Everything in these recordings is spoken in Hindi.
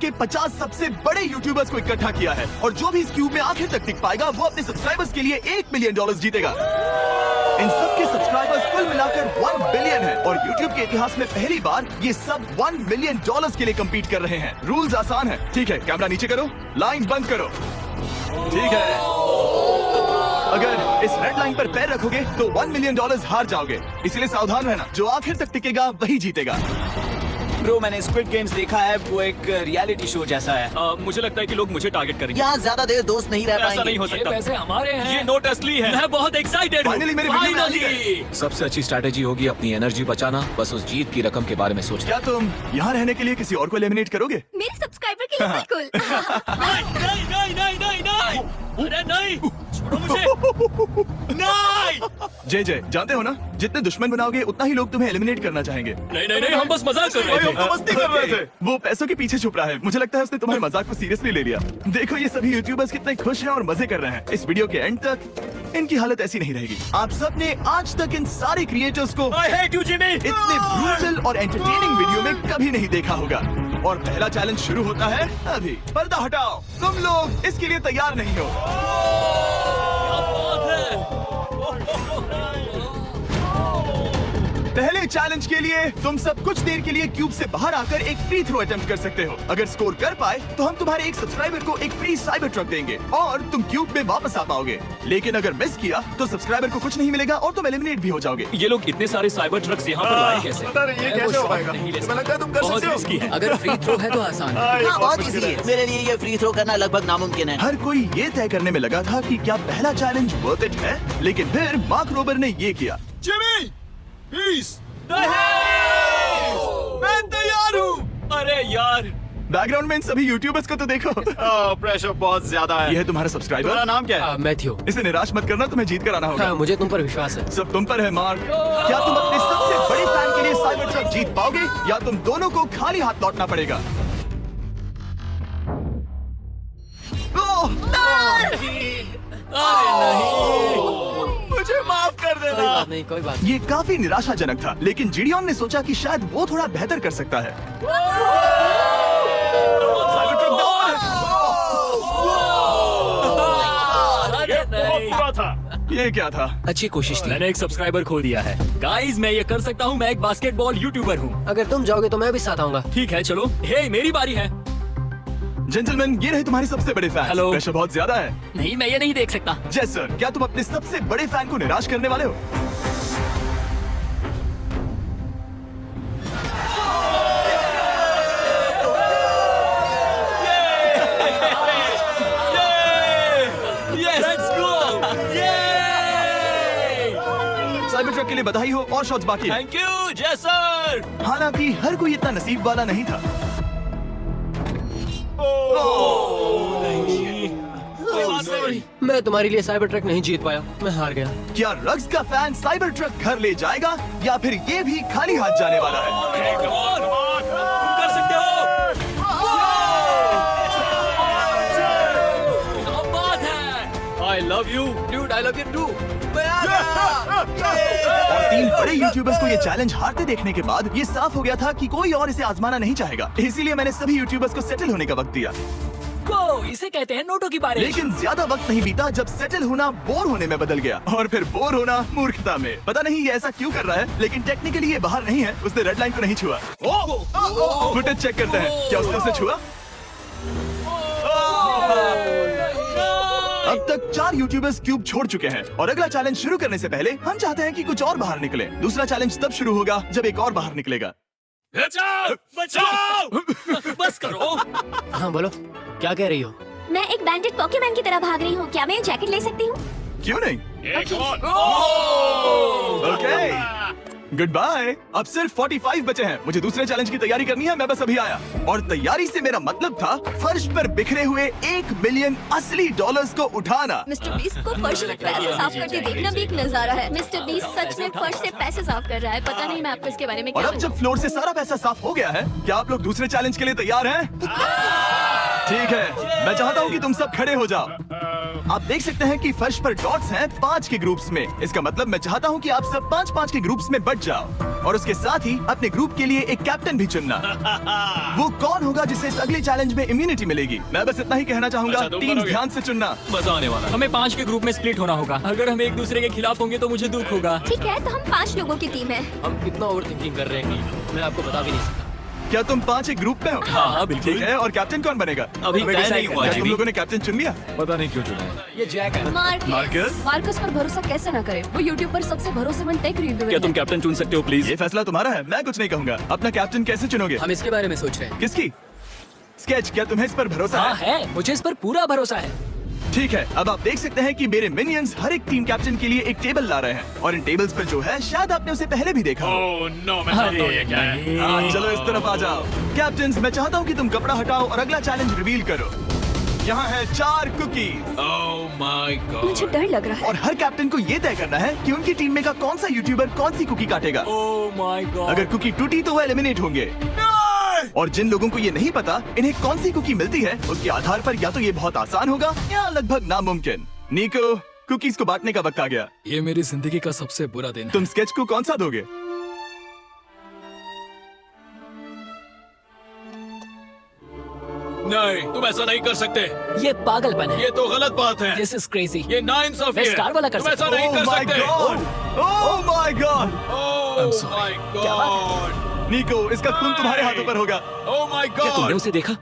के 50 सबसे बड़े यूट्यूबर्स को इकट्ठा किया है और जो भी इस क्यूब में आखिर तक टिक पाएगा वो अपने सब्सक्राइबर्स के लिए $1 मिलियन जीतेगा। इन सब के सब्सक्राइबर्स कुल मिलाकर 1 बिलियन है और YouTube के इतिहास में पहली बार ये सब $1 मिलियन के लिए कम्पीट कर रहे हैं। रूल्स आसान है, ठीक है? कैमरा नीचे करो, लाइन बंद करो, ठीक है? अगर इस रेड लाइन पर पैर रखोगे तो $1 मिलियन हार जाओगे, इसलिए सावधान रहना। जो आखिर तक टिकेगा वही जीतेगा। ब्रो, मैंने स्क्विड गेम्स देखा है, वो एक रियलिटी शो जैसा है। मुझे लगता है कि लोग मुझे टारगेट करेंगे। यहाँ ज्यादा देर दोस्त नहीं रह ऐसा पाएंगे। नहीं हो सकता। पैसे हमारे हैं। ये नोट असली है। मैं बहुत एक्साइटेड हूँ। Finally मेरे वीडियो में आ गए। सबसे अच्छी स्ट्रैटेजी होगी अपनी एनर्जी बचाना, बस उस जीत की रकम के बारे में सोचना। क्या तुम यहाँ रहने के लिए किसी और को एलिमिनेट करोगे? मेरे सब्सक्राइबर के लिए बिल्कुल। नहीं नहीं नहीं नहीं नहीं, अरे नहीं, छोड़ो मुझे। नहीं। जय जानते हो ना, जितने दुश्मन बनाओगे उतना ही लोग तुम्हें एलिमिनेट करना चाहेंगे। नहीं नहीं नहीं, हम बस मजाक कर रहे थे। हम तो मस्ती कर रहे थे। वो पैसों के पीछे छुप रहा है। मुझे लगता है उसने तुम्हारे मजाक को सीरियसली ले लिया। देखो ये सभी यूट्यूबर्स कितने खुश हैं और मजे कर रहे हैं। इस वीडियो के एंड तक इनकी हालत ऐसी नहीं रहेगी। आप सब ने आज तक इन सारे क्रिएटर्स को I hate you, Jimmy। इतने ब्रूटल और एंटरटेनिंग वीडियो में कभी नहीं देखा होगा। और पहला चैलेंज शुरू होता है अभी। पर्दा हटाओ, तुम लोग इसके लिए तैयार नहीं हो। पहले चैलेंज के लिए तुम सब कुछ देर के लिए क्यूब से बाहर आकर एक फ्री थ्रो अटेम्प्ट कर सकते हो। अगर स्कोर कर पाए तो हम तुम्हारे एक सब्सक्राइबर को एक फ्री साइबर ट्रक देंगे और तुम क्यूब में वापस आ पाओगे। लेकिन अगर मिस किया तो सब्सक्राइबर को कुछ नहीं मिलेगा और तुम एलिमिनेट भी हो जाओगे। ये लोग इतने सारे साइबर ट्रक्स यहाँ पर लाए कैसे? ये कैसे हो पाएगा? तुम्हें लगता है तुम कर बहुत सकते हो? रिस्की है। अगर फ्री थ्रो है तो आसान है। हाँ, बहुत इजी है। मेरे लिए ये फ्री थ्रो करना लगभग नामुमकिन है। हर कोई ये तय करने में लगा था कि क्या पहला चैलेंज वर्थ इट है, लेकिन फिर मार्क रोबर ने ये किया। Jimmy, please. मैं तैयार हूँ। अरे यार, बैकग्राउंड में इन सभी यूट्यूबर्स को तो देखो। प्रेशर बहुत ज्यादा ये है। है तुम्हारा सब्सक्राइबर। तुम्हारा नाम क्या है? मैथ्यू। इसे निराश मत करना, तुम्हें जीत कर आना होगा। मुझे तुम पर विश्वास है। सब तुम पर है मार्क। क्या तुम अपने सबसे बड़े फैन के लिए साइबर ट्रक जीत पाओगे या तुम दोनों को खाली हाथ लौटना पड़ेगा? ओह! मुझे माफ कर कोई देना। बात नहीं, कोई बात ये काफी निराशाजनक था, लेकिन जिडियन ने सोचा कि शायद वो थोड़ा बेहतर कर सकता है। साइबर ट्रक डाउन है। अरे नहीं। बुरा था। ये क्या था? नहीं। अच्छी कोशिश थी। मैंने एक सब्सक्राइबर खो दिया है। गाइस, मैं ये कर सकता हूँ। मैं एक बास्केटबॉल यूट्यूबर हूँ। अगर तुम जाओगे तो मैं भी साथ आऊंगा। ठीक है, चलो। हे, मेरी बारी है। जेंटलमैन, ये रहे तुम्हारे सबसे बड़े फैन। हेलो। प्रेशर बहुत ज्यादा है। नहीं, मैं ये नहीं देख सकता। जय सर, क्या तुम अपने सबसे बड़े फैन को निराश करने वाले हो? Let's go! साइबर ट्रक के लिए बधाई हो और शॉट्स बाकी हैं। थैंक यू, जय सर। हालांकि हर कोई इतना नसीब वाला नहीं था। मैं तुम्हारे लिए साइबर ट्रक नहीं जीत पाया, मैं हार गया। क्या रग्स का फैन साइबर ट्रक घर ले जाएगा या फिर ये भी खाली हाथ जाने वाला है? तुम कर सकते हो। क्या बात है? I love you, dude. I love you too. और 3 बड़े यूट्यूबर्स को ये चैलेंज हारते देखने के बाद ये साफ हो गया था कि कोई और इसे आजमाना नहीं चाहेगा। इसीलिए मैंने सभी यूट्यूबर्स को सेटल होने का वक्त दिया। इसे कहते हैं नोटों की बारिश। लेकिन ज्यादा वक्त नहीं बीता जब सेटल होना बोर होने में बदल गया और फिर बोर होना मूर्खता में। पता नहीं ये ऐसा क्यों कर रहा है, लेकिन टेक्निकली ये बाहर नहीं है। उसने रेड लाइन को नहीं छुआ। फुटेज चेक करते हैं, क्या उसने उसे छुआ? अब तक 4 यूट्यूबर्स क्यूब छोड़ चुके हैं और अगला चैलेंज शुरू करने से पहले हम चाहते हैं कि कुछ और बाहर निकले। दूसरा चैलेंज तब शुरू होगा जब एक और बाहर निकलेगा। बचाओ, बचाओ। बस करो। हाँ बोलो, क्या कह रही हो? मैं एक बैंडेड पॉकीमैन की तरह भाग रही हूँ। क्या मैं ये जैकेट ले सकती हूँ? क्यों नहीं? Okay, goodbye. अब सिर्फ 45 बचे हैं। मुझे दूसरे चैलेंज की तैयारी करनी है। मैं बस अभी आया और तैयारी से मेरा मतलब था फर्श पर बिखरे हुए $1 मिलियन असली डॉलर्स को उठाना। मिस्टर बीस्ट को फर्श में पैसे साफ करते देखना भी एक नजारा है। मिस्टर बीस्ट सच में फर्श से पैसे साफ कर रहा है। पता नहीं मैं आपको इसके बारे में और क्या अब जब फ्लोर से सारा पैसा साफ हो गया है, क्या आप लोग दूसरे चैलेंज के लिए तैयार हैं? ठीक है, मैं चाहता हूँ कि तुम सब खड़े हो जाओ। आप देख सकते हैं कि फर्श पर डॉट्स हैं 5 के ग्रुप्स में। इसका मतलब मैं चाहता हूँ कि आप सब 5-5 के ग्रुप्स में बट जाओ और उसके साथ ही अपने ग्रुप के लिए एक कैप्टन भी चुनना। वो कौन होगा जिसे इस अगले चैलेंज में इम्यूनिटी मिलेगी? मैं बस इतना ही कहना चाहूंगा, अच्छा, तुम टीम करोगे? ध्यान से चुनना। मजा आने वाला है। हमें 5 के ग्रुप में स्प्लिट होना होगा। अगर हम एक दूसरे के खिलाफ होंगे तो मुझे दुख होगा। ठीक है, तो हम 5 लोगों की टीम है। हम कितना ओवर थिंकिंग कर रहे हैं, मैं आपको बता भी नहीं सकता। क्या तुम 5 एक ग्रुप में हो? हाँ, बिल्कुल। ठीक है, और कैप्टन कौन बनेगा? अभी हमें तय decide नहीं हुआ करना क्या है। तुम लोगों ने कैप्टन चुन लिया? पता नहीं क्यों चुना है। ये जैक है। मार्कस? मार्कस पर भरोसा कैसे न करें? वो यूट्यूब पर सबसे भरोसेमंद टेक रिव्यूअर क्या है। तुम कैप्टन चुन सकते हो प्लीज? ये फैसला तुम्हारा है, मैं कुछ नहीं कहूँगा। अपना कैप्टन कैसे चुनोगे? हम इसके बारे में सोच रहे हैं। किसकी? स्केच, क्या तुम्हें इस पर भरोसा हाँ है? है, मुझे इस पर पूरा भरोसा है। ठीक है, अब आप देख सकते हैं कि मेरे मिनियंस हर एक टीम कैप्टन के लिए एक टेबल ला रहे हैं और इन टेबल्स पर जो है शायद आपने उसे पहले भी देखा हो। ओह नो, मैं जानता हूँ ये क्या है। हाँ, चलो इस तरफ आ जाओ। कैप्टन्स, मैं चाहता हूँ कि तुम कपड़ा हटाओ और अगला चैलेंज रिवील करो। यहाँ है 4 कुकीज ओह माय मुझे गॉड। डर लग रहा है। और हर कैप्टन को ये तय करना है कि उनकी टीम में का कौन सा यूट्यूबर कौन सी कुकी काटेगा। Oh my God. अगर कुकी टूटी तो वो एलिमिनेट होंगे और जिन लोगों को ये नहीं पता इन्हें कौन सी कुकी मिलती है, उसके आधार पर या तो ये बहुत आसान होगा या लगभग नामुमकिन। निको, कुकीज को बांटने का वक्त आ गया। ये मेरी जिंदगी का सबसे बुरा दिन है। तुम स्केच को कौन सा दोगे? नहीं, तुम ऐसा नहीं कर सकते। ये पागलपन है। ये तो गलत बात है। This is crazy. ये नाइंसाफी मैं है। स्टार वाला कर तुम ऐसा सकता नहीं कर माय सकते। God! Oh my God! Oh my God! निको, इसका खून तुम्हारे हाथों पर होगा। ओह माय क्या तुमने गॉड! उसे देखा?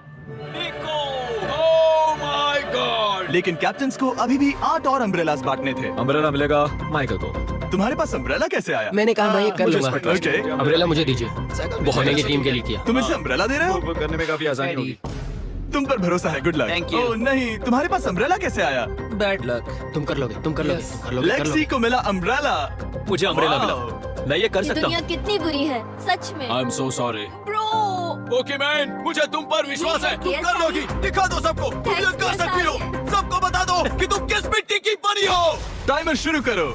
Oh my God! लेकिन कैप्टन्स को अभी भी 8 और अम्ब्रेलास बांटने थे। अम्ब्रेला मिलेगा माइकल को। तुम्हारे पास अम्ब्रेला कैसे आया? मैंने कहा मैं ये कर मुझे लूंगा। इस पर trust ओके, है। अम्ब्रेला मुझे दीजिए। बहुत मैंने टीम के लिए किया। तुम इसे अम्ब्रेला दे रहे हो? वो करने में काफी आसानी होगी। तुम पर भरोसा है, गुड लक। Thank you. ओह नहीं, तुम्हारे पास अम्ब्रेला कैसे आया? Bad luck. तुम कर लोगे, तुम कर लोगे, तुम कर लोगे, कर लेक्सी लोगे। को मिला अम्ब्रेला। मुझे अम्ब्रेला मिला। मैं ये कर ये सकता दुनिया हूँ। कितनी बुरी है, सच में। I am so sorry. Bro, Pokemon, मुझे तुम पर विश्वास है। तुम कर लोगी। दिखा दो सबको। तुम ये कर सकती हो। सबको बता दो कि तुम किस मिट्टी की बनी हो। टाइमर शुरू करो।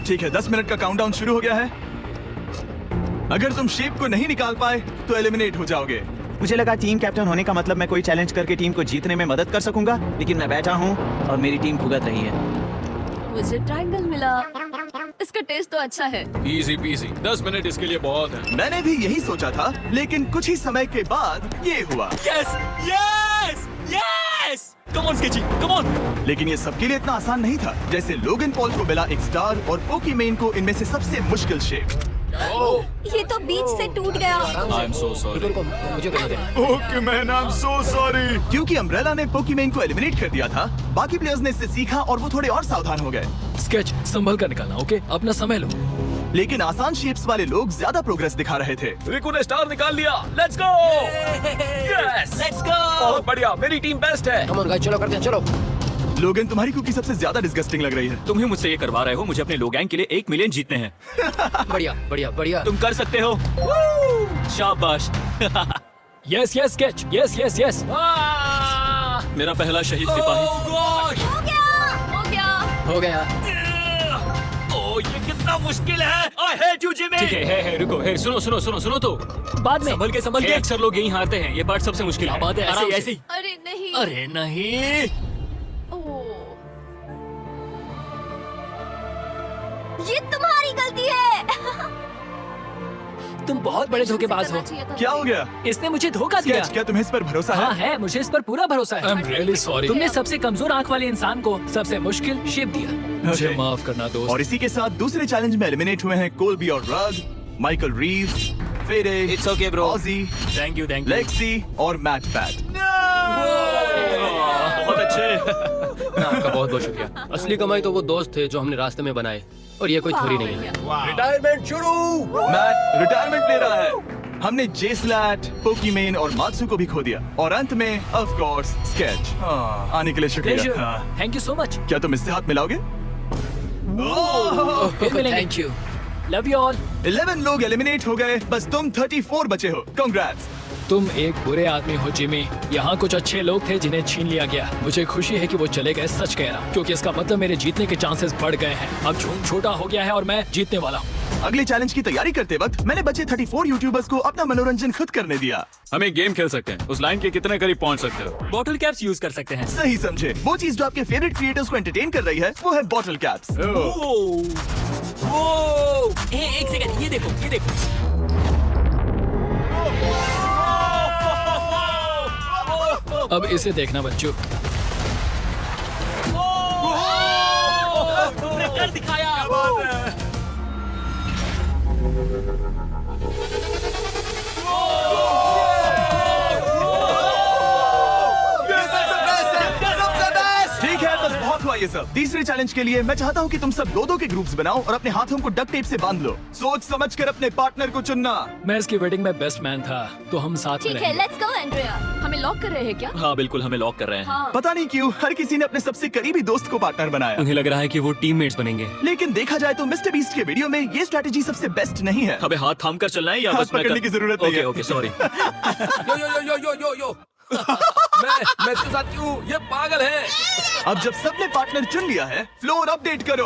ठीक है, 10 मिनट का काउंटडाउन शुरू हो गया है। अगर तुम शेप को नहीं निकाल पाए तो एलिमिनेट हो जाओगे। मुझे लगा टीम कैप्टन होने का मतलब मैं कोई चैलेंज करके टीम को जीतने में मदद कर सकूंगा, लेकिन मैं बैठा हूँ और मेरी टीम भुगत रही है। मुझे ट्रायंगल मिला। इसका टेस्ट तो अच्छा है। Easy PC. 10 मिनट इसके लिए बहुत है। मैंने भी यही सोचा था, लेकिन कुछ ही समय के बाद ये हुआ। Yes yes yes! Come on sketchy, come on! लेकिन ये सबके लिए इतना आसान नहीं था। जैसे लोगन पॉल को मिला एक स्टार और पोकीमेन को इनमें से सबसे मुश्किल शेप। ये तो बीच से टूट गया। आई एम सो सॉरी। रुको, मुझे करने दे। पोकीमेन, आई एम सो सॉरी। क्योंकि अम्ब्रेला ने पोकीमेन को एलिमिनेट कर दिया था, बाकी प्लेयर्स ने इससे सीखा और वो थोड़े और सावधान हो गए। स्केच संभल कर निकालना, ओके? अपना समय लो। लेकिन आसान शेप्स वाले लोग ज्यादा प्रोग्रेस दिखा रहे थे। रिको ने स्टार निकाल लिया। Let's go! Yes! Let's go! बहुत बढ़िया, मेरी टीम बेस्ट है। कम ऑन गाइस, चलो करते हैं, चलो। लोगन, तुम्हारी कुकी सबसे ज्यादा डिस्गस्टिंग लग रही है। तुम ही मुझसे ये करवा रहे हो। मुझे अपने लोगैंग के लिए 1 मिलियन जीतने हैं। बढ़िया, बढ़िया, बढ़िया। तुम कर सकते हो। शाबाश। Yes yes sketch, yes yes yes. मेरा पहला शहीद सिपाही। हो गया। हो गया। ओह, ये कितना मुश्किल है। I hate you Jimmy. ठीक है, रुको, सुनो सुनो सुनो सुनो तो। बाद में संभल के अक्सर लोग यहीं हारते हैं। ये पार्ट सबसे मुश्किल है। बात है, आराम से। ऐसे ही। अरे नहीं। अरे नहीं। ओह। ये तुम्हारी गलती है। तुम बहुत बड़े धोखेबाज हो। क्या हो गया? इसने मुझे धोखा दिया। स्केच, क्या तुम्हें इस पर भरोसा हाँ है? है, मुझे इस पर पूरा भरोसा है। Really sorry. तुमने सबसे कमजोर आंख वाले इंसान को सबसे मुश्किल शेप दिया। मुझे Okay. माफ करना दोस्त। और इसी के साथ दूसरे चैलेंज में एलिमिनेट हुए हैं कोलबी और रग, माइकल रीव्स, फेरे, It's okay, bro. ऑजी, थैंक यू लेक्सी और मैट पैट। बहुत अच्छे। आपका बहुत बहुत शुक्रिया। असली कमाई तो वो दोस्त थे जो हमने रास्ते में बनाए, और ये कोई थोड़ी नहीं है। रिटायरमेंट शुरू। मैट रिटायरमेंट ले रहा है। हमने जेसलैट, पोकीमेन और मात्सु को भी खो दिया, और अंत में ऑफ कोर्स स्केच। आने के लिए शुक्रिया। हाँ। Thank you so much. क्या तुम इससे हाथ मिलाओगे? फिर मिलेंगे। Thank you. Love you all. 11 लोग एलिमिनेट हो गए, बस तुम 34 बचे हो। कांग्रेट्स। तुम एक बुरे आदमी हो जिमी। यहाँ कुछ अच्छे लोग थे जिन्हें छीन लिया गया। मुझे खुशी है कि वो चले गए, सच कह रहा, क्योंकि इसका मतलब मेरे जीतने के चांसेस बढ़ गए हैं। अब झूठ छोटा हो गया है और मैं जीतने वाला हूँ। अगले चैलेंज की तैयारी करते वक्त मैंने बचे 34 यूट्यूबर्स को अपना मनोरंजन खुद करने दिया। हम एक गेम खेल सकते हैं। उस लाइन के कितने करीब पहुंच सकते हो? बॉटल कैप्स यूज कर सकते हैं। सही समझे। वो चीज जो आपके फेवरेट क्रिएटर्स को एंटरटेन कर रही है वो है बॉटल कैप्स। एक सेकंड, ये देखो, ये देखो। अब इसे देखना बच्चों। तुमने कर दिखाया। ठीक है, बस बहुत हुआ ये सब। तीसरे चैलेंज के लिए मैं चाहता हूँ कि तुम सब दो के ग्रुप्स बनाओ और अपने हाथों को डक्ट टेप से बांध लो। सोच समझ कर अपने पार्टनर को चुनना। मैं इसकी वेडिंग में बेस्ट मैन था, तो हम साथ में ठीक है, रहेंगे। Let's go Andrea. हमें लॉक कर रहे हैं क्या? हाँ बिल्कुल, हमें लॉक कर रहे हैं। हाँ। पता नहीं क्यों हर किसी ने अपने सबसे करीबी दोस्त को पार्टनर बनाया। उन्हें लग रहा है कि वो टीममेट्स बनेंगे। लेकिन देखा जाए तो मिस्टर बीस्ट के वीडियो में ये स्ट्रेटेजी सबसे बेस्ट नहीं है। हमें हाथ थाम कर चलना है या हाथ बस मैं पकड़ने की जरूरत नहीं है। Okay sorry. यो यो यो यो यो यो मैं इसके साथ क्यों? ये पागल है। अब जब सबने पार्टनर चुन लिया है, फ्लोर अपडेट करो।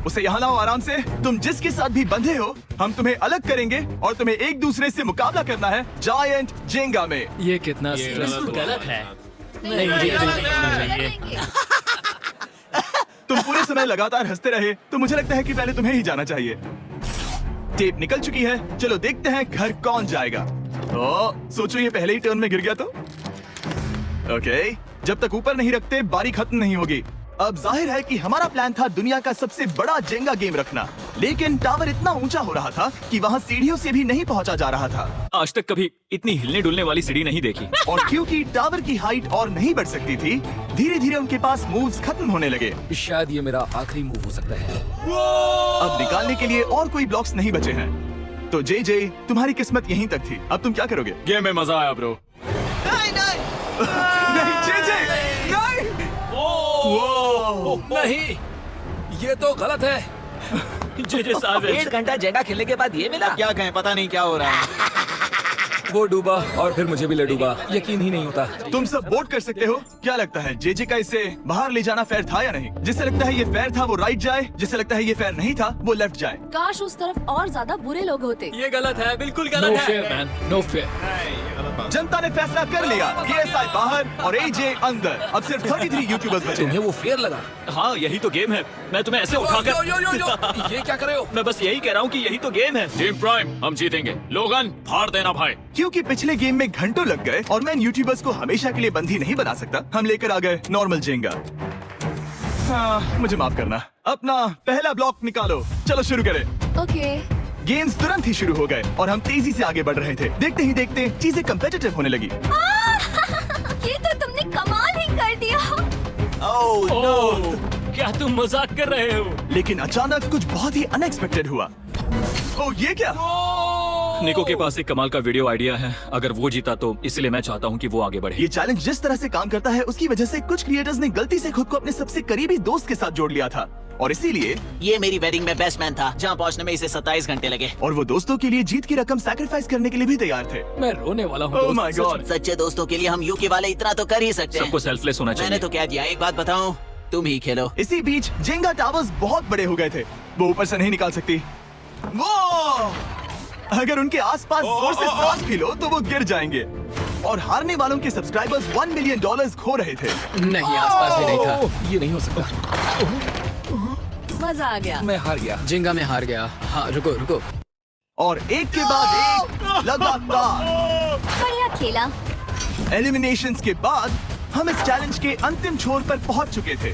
उसे यहाँ लाओ आराम से। तुम जिसके साथ भी बंधे हो, हम तुम्हें अलग करेंगे और तुम्हें एक दूसरे से मुकाबला करना है जायंट जेंगा में। ये कितना स्ट्रेसफुल। गलत है। तुम पूरे समय लगातार हंसते रहे तो मुझे लगता है कि पहले तुम्हें ही जाना चाहिए। टेप निकल चुकी है, चलो देखते हैं घर कौन जाएगा। सोचो ये पहले ही टर्न में गिर गया तो। ओके, जब तक ऊपर नहीं रखते बारी खत्म नहीं होगी। अब जाहिर है कि हमारा प्लान था दुनिया का सबसे बड़ा जेंगा गेम रखना, लेकिन टावर इतना ऊंचा हो रहा था कि वहाँ सीढ़ियों से भी नहीं पहुँचा जा रहा था। आज तक कभी इतनी हिलने डुलने वाली सीढ़ी नहीं देखी। और क्योंकि टावर की हाइट और नहीं बढ़ सकती थी, धीरे धीरे उनके पास मूव्स खत्म होने लगे। शायद ये मेरा आखिरी मूव हो सकता है। अब निकालने के लिए और कोई ब्लॉक्स नहीं बचे हैं। तो जे तुम्हारी किस्मत यहीं तक थी। अब तुम क्या करोगे? गेम में मजा आया ब्रो। नहीं जे नहीं। नहीं, ये तो गलत है। जे साहब 1 घंटा जेगा खेलने के बाद ये मिला। क्या कहें, पता नहीं क्या हो रहा है। वो डूबा और फिर मुझे भी ले डूबा। यकीन ही नहीं होता। तुम सब वोट कर सकते हो। क्या लगता है जे का इसे बाहर ले जाना फेयर था या नहीं? जिसे लगता है ये फेयर था वो राइट जाए, जिसे लगता है ये फेयर नहीं था वो लेफ्ट जाए। काश उस तरफ और ज्यादा बुरे लोग होते। ये गलत है, बिल्कुल नो गलत फेयर है। Man, no fair. जनता ने फैसला कर लिया। KSI बाहर और AJ अंदर। अब सिर्फ 33 यूट्यूबर्स बचे तुम्हें हैं। वो फेयर लगा? हाँ यही तो गेम है। मैं तुम्हें ऐसे उठाकर यो यो यो यो, ये क्या कर रहे हो? मैं बस यही कह रहा हूँ कि यही तो गेम है। टीम प्राइम, हम जीतेंगे। लोगन फाड़ देना भाई। क्योंकि पिछले गेम में घंटों लग गए और मैं इन यूट्यूबर्स को हमेशा के लिए बंदी नहीं बना सकता, हम लेकर आ गए नॉर्मल जेंगा। हाँ, मुझे माफ करना। अपना पहला ब्लॉक निकालो। चलो शुरू करें। ओके। गेम्स तुरंत ही शुरू हो गए और हम तेजी से आगे बढ़ रहे थे। देखते ही देखते चीजें कम्पिटिटिव होने लगी। ये तो तुमने कमाल ही कर दिया। ओह, क्या तुम मजाक कर रहे हो? लेकिन अचानक कुछ बहुत ही अनएक्सपेक्टेड हुआ। ओह, ये क्या? निको के पास एक कमाल का वीडियो आइडिया है। अगर वो जीता तो इसलिए मैं चाहता हूँ कि वो आगे बढ़े। ये चैलेंज जिस तरह से काम करता है उसकी वजह से कुछ क्रिएटर्स ने गलती से खुद को अपने सबसे करीबी दोस्त के साथ जोड़ लिया था और इसीलिए ये मेरी वेडिंग में बेस्ट मैन था, जहाँ पहुँचने में इसे 27 घंटे लगे। और वो दोस्तों के लिए जीत की रकम सैक्रिफाइस करने के लिए भी तैयार थे। मैं रोने वाला हूँ। Oh my God. सच्चे दोस्तों के लिए हम यूके वाले इतना तो कर ही सकते सबको हैं। सेल्फलेस होना मैंने चाहिए। तो कह दिया। एक बात बताऊं, तुम ही खेलो। इसी बीच जेंगा टावर्स बहुत बड़े हो गए थे, वो ऊपर से नहीं निकाल सकती। वो अगर उनके आसपास जोर से सांस भी लो तो वो गिर जाएंगे और हारने वालों के सब्सक्राइबर्स $1 मिलियन खो रहे थे। नहीं, आसपास भी नहीं था। ये नहीं हो सकता। मजा आ गया। मैं हार गया। जिंगा में हार गया। हाँ, रुको रुको। और एक के बाद एक लगातार बढ़िया खेला। एलिमिनेशंस के बाद हम इस चैलेंज के अंतिम छोर पर पहुंच चुके थे।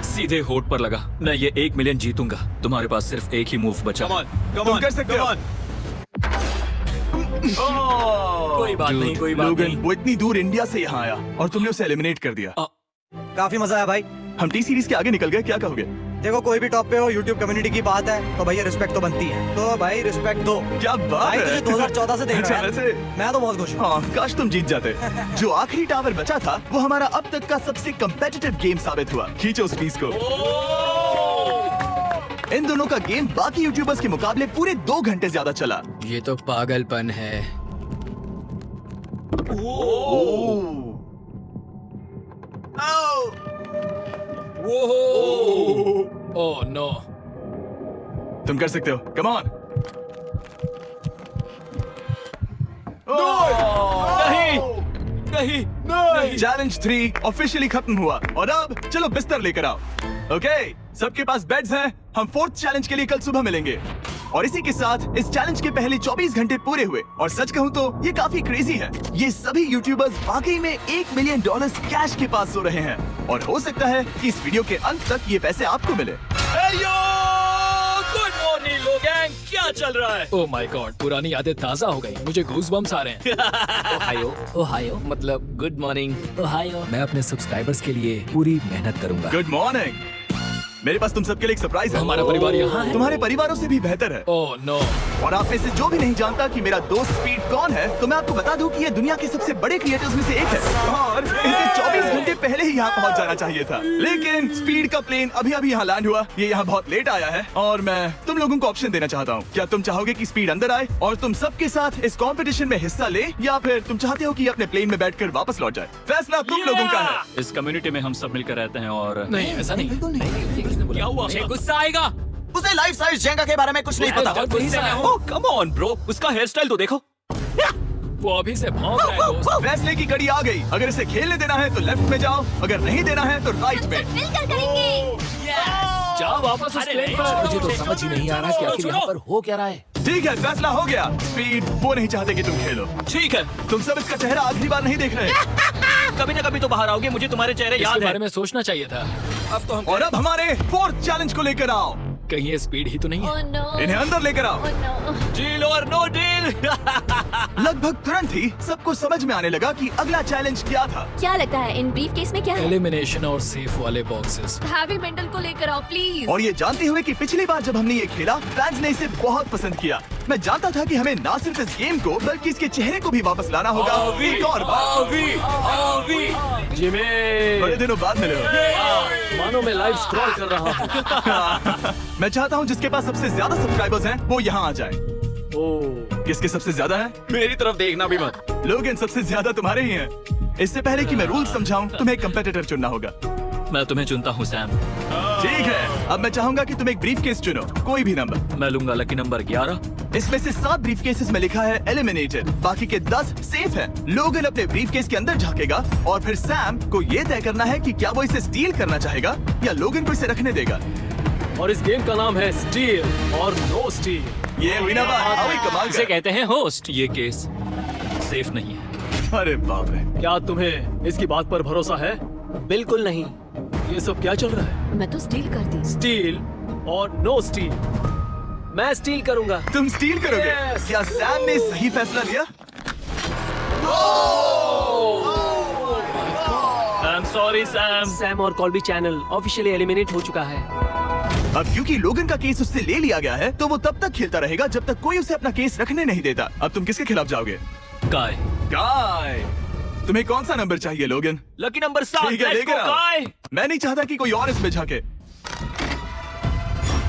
सीधे होठ पर लगा। मैं ये 1 मिलियन जीतूंगा। तुम्हारे पास सिर्फ एक ही मूव बचा। तुम कर सकते हो। कोई बात नहीं, कोई बात लोगन, नहीं। वो इतनी दूर इंडिया से यहाँ आया और तुमने उसे एलिमिनेट कर दिया। काफी मजा आया भाई। हम टी सीरीज के आगे निकल गए। क्या कहोगे? देखो, कोई भी टॉप पे हो, यूट्यूब कम्युनिटी की बात है तो भैया रिस्पेक्ट तो बनती है। तो भाई रिस्पेक्ट दो। क्या बात भाई है। तुझे 2014 से देख अच्छा, रहा है। वैसे मैं तो बहुत खुश हूँ। हाँ, काश तुम जीत जाते। जो आखिरी टावर बचा था वो हमारा अब तक का सबसे कम्पिटिटिव गेम साबित हुआ। खींचो उस पीस को। इन दोनों का गेम बाकी यूट्यूबर्स के मुकाबले पूरे 2 घंटे ज्यादा चला। ये तो पागलपन है। Oh no. तुम कर सकते हो, कम ऑन। नहीं चैलेंज 3 ऑफिशियली खत्म हुआ और अब चलो बिस्तर लेकर आओ। ओके, सबके पास बेड्स हैं। हम 4th चैलेंज के लिए कल सुबह मिलेंगे। और इसी के साथ इस चैलेंज के पहले 24 घंटे पूरे हुए। और सच कहूं तो ये काफी क्रेजी है। ये सभी यूट्यूबर्स वाकई में $1 मिलियन कैश के पास सो रहे हैं। और हो सकता है कि इस वीडियो के अंत तक ये पैसे आपको मिले। गुड मॉर्निंग लोगैंग, क्या चल रहा है? ओह माय गॉड, पुरानी यादें ताजा हो गई। मुझे गूज़बम्प्स आ रहे हैं। ओहायो मतलब गुड मॉर्निंग। ओहायो। मैं अपने सब्सक्राइबर्स के लिए पूरी मेहनत करूंगा। Good morning. मेरे पास तुम सबके लिए एक सरप्राइज है। हमारा परिवार यहाँ है। तुम्हारे परिवारों से भी बेहतर है। Oh no. और आप में से जो भी नहीं जानता कि मेरा दोस्त स्पीड कौन है, तो मैं आपको बता दूं कि ये दुनिया के सबसे बड़े क्रिएटर्स में से एक है। और इसे 24 घंटे पहले ही यहाँ पहुँच जाना चाहिए था। लेकिन स्पीड का प्लेन अभी यहाँ लैंड हुआ। ये यहाँ बहुत लेट आया है और मैं तुम लोगों को ऑप्शन देना चाहता हूँ। क्या तुम चाहोगे कि स्पीड अंदर आए और तुम सबके साथ इस कंपटीशन में हिस्सा ले, या फिर तुम चाहते हो कि ये अपने प्लेन में बैठकर वापस लौट जाए? फैसला तुम लोगों का है। इस कम्युनिटी में हम सब मिलकर रहते हैं और नहीं, ऐसा नहीं। क्या हुआ? गुस्सा आएगा। उसे लाइफ साइज जेंगा के बारे में कुछ नहीं पता। ओह कम ऑन ब्रो, उसका हेयर स्टाइल तो देखो। वो अभी से भौंक रहा है दोस्त। फैसले की कड़ी आ गई। अगर इसे खेलने देना है तो लेफ्ट में जाओ, अगर नहीं देना है तो राइट में। मिलकर करेंगे। जाओ वापस उस प्लेन पर। मुझे तो समझ ही नहीं आ रहा कि आखिर यहाँ पर हो क्या रहा है। ठीक है, फैसला हो गया। स्पीड वो नहीं चाहते कि तुम खेलो। ठीक है, तुम सब इसका चेहरा आखिरी बार नहीं देख रहे। कभी ना कभी तो बाहर आओगे, मुझे तुम्हारे चेहरे इसके याद है। बारे में सोचना चाहिए था। अब तो हम और अब हमारे 4th चैलेंज को लेकर आओ। कहीं ये स्पीड ही तो नहीं है? Oh no. इन्हें अंदर लेकर आओ। Oh no. डील और नो डील। लगभग तुरंत ही सबको समझ में आने लगा कि अगला चैलेंज क्या था। क्या लगता है इन ब्रीफ केस में क्या है? एलिमिनेशन और सेफ वाले बॉक्सेस। हैवी मेंटल को लेकर आओ प्लीज। और ये जानते हुए कि पिछली बार जब हमने ये खेला, फैंस ने इसे बहुत पसंद किया। मैं जानता था कि हमें ना सिर्फ इस गेम को बल्कि इसके चेहरे को भी वापस लाना होगा। एक और बार। जिमी, बड़े दिनों बाद मिले हो। मानो मैं लाइव स्क्रॉल कर रहा हूँ। मैं चाहता हूँ जिसके पास सबसे ज्यादा सब्सक्राइबर्स हैं वो यहाँ आ जाए। ओह, किसके सबसे ज्यादा है? मेरी तरफ देखना भी मत। लोगन सबसे ज्यादा तुम्हारे ही हैं। इससे पहले कि मैं रूल समझाऊं, तुम्हें एक कंपेटिटर चुनना होगा। मैं तुम्हें चुनता हूँ सैम। ठीक है, अब मैं चाहूंगा कि तुम एक ब्रीफ केस चुनो, कोई भी नंबर। मैं लूंगा लकी नंबर 11। इसमें से 7 ब्रीफ केसेस में लिखा है एलिमिनेटेड, बाकी के 10 सेफ हैं। लोगन अपने ब्रीफ केस के अंदर झांकेगा और फिर सैम को ये तय करना है कि क्या वो इसे स्टील करना चाहेगा या लोगन को इसे रखने देगा। और इस गेम का नाम है स्टील और नो स्टील। ये हुई ना बात, हावी कमाल इसे का। कहते हैं होस्ट। ये केस सेफ नहीं है। अरे बाप रे। क्या तुम्हें इसकी बात पर भरोसा है? बिल्कुल नहीं। ये सब क्या चल रहा है? मैं तो स्टील कर दी। स्टील और नो स्टील। मैं स्टील करूंगा। तुम स्टील करोगे? Yes! क्या सैम ने सही फैसला लिया? I am sorry Sam. Sam और कॉल्बी चैनल ऑफिशियली एलिमिनेट हो चुका है। अब क्योंकि लोगन का केस उससे ले लिया गया है, तो वो तब तक खेलता रहेगा जब तक कोई उसे अपना केस रखने नहीं देता। अब तुम किसके खिलाफ जाओगे? काय। गाय। तुम्हें कौन सा नंबर चाहिए लोगन? Lucky number 7। ठीक है, लेकर आओ। मैं नहीं चाहता कि कोई और इसमें झांके।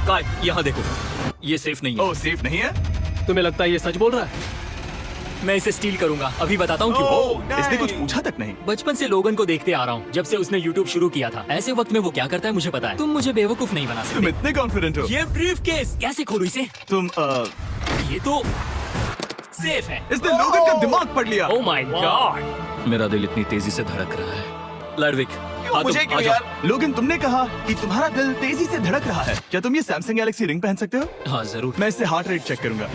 काय, यहाँ देखो। ये सेफ नहीं है। ओह, सेफ नहीं है? तुम्हें लगता है ये सच बोल रहा है? मैं इसे स्टील करूंगा। अभी बताता हूँ क्यों। ओह, इसने कुछ पूछा तक नहीं। बचपन से लोगन को देखते आ रहा हूँ, जब से उसने YouTube शुरू किया था। ऐसे वक्त में वो क्या करता है मुझे पता है। तुम मुझे बेवकूफ नहीं बना तुम सकते। इतने कॉन्फिडेंट हो? ये ब्रीफ केस कैसे खोलूं इसे? तुम ये तो सेफ है। इसने लोगन का दिमाग पढ़ लिया। Oh my God. मेरा दिल इतनी तेजी से धड़क रहा है। लडविक, मुझे क्यों यार? लोगन, तुमने कहा कि तुम्हारा दिल तेजी से धड़क रहा है। क्या तुम ये सैमसंग गैलेक्सी रिंग पहन सकते हो? हाँ जरूर। मैं इससे हार्ट रेट चेक करूंगा।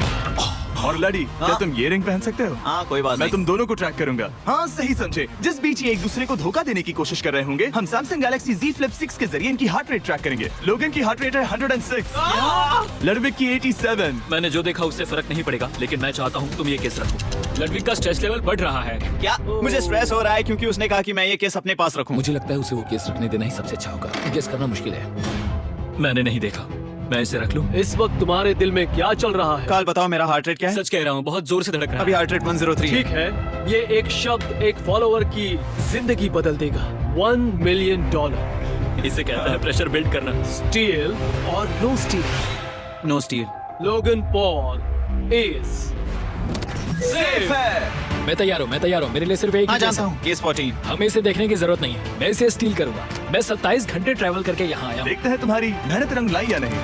और लड़ी, क्या तुम ये रिंग पहन सकते हो? हाँ कोई बात मैं नहीं। तुम दोनों को ट्रैक करूंगा। हाँ, सही समझे। जिस बीच ये एक दूसरे को धोखा देने की कोशिश कर रहे होंगे, हम सैमसंग गैलेक्सी Z Flip 6 के जरिए इनकी हार्ट रेट ट्रैक करेंगे। लोगन की हार्ट रेट है 106, लड़विक की 87। मैंने जो देखा उससे फर्क नहीं पड़ेगा, लेकिन मैं चाहता हूँ तुम ये केस रखो। लडविक का स्ट्रेस लेवल बढ़ रहा है। क्या मुझे स्ट्रेस हो रहा है क्योंकि उसने कहा कि मैं ये केस अपने पास रखूं? मुझे लगता है उसे वो केस रखने देना ही सबसे अच्छा होगा। गेस करना मुश्किल है। मैंने नहीं देखा। मैं इसे रख लूं? इस वक्त तुम्हारे दिल में क्या चल रहा है? काल बताओ मेरा हार्ट रेट क्या है? सच कह रहा हूँ, बहुत जोर से धड़क रहा अभी है। हार्ट रेट 103 ठीक है, ये एक शब्द एक फॉलोवर की जिंदगी बदल देगा। $1 मिलियन। इसे कहता है प्रेशर बिल्ड करना। स्टील और no steal. No steal. Logan Paul is safe है। मैं तैयार हूँ मेरे लिए सिर्फ एक हाँ ही जानता केस है। हूँ, केस 14। हमें इसे देखने की जरूरत नहीं है, मैं इसे स्टील करूंगा। मैं 27 घंटे ट्रैवल करके यहाँ आया हूँ। देखते हैं तुम्हारी मेहनत रंग लाई या नहीं।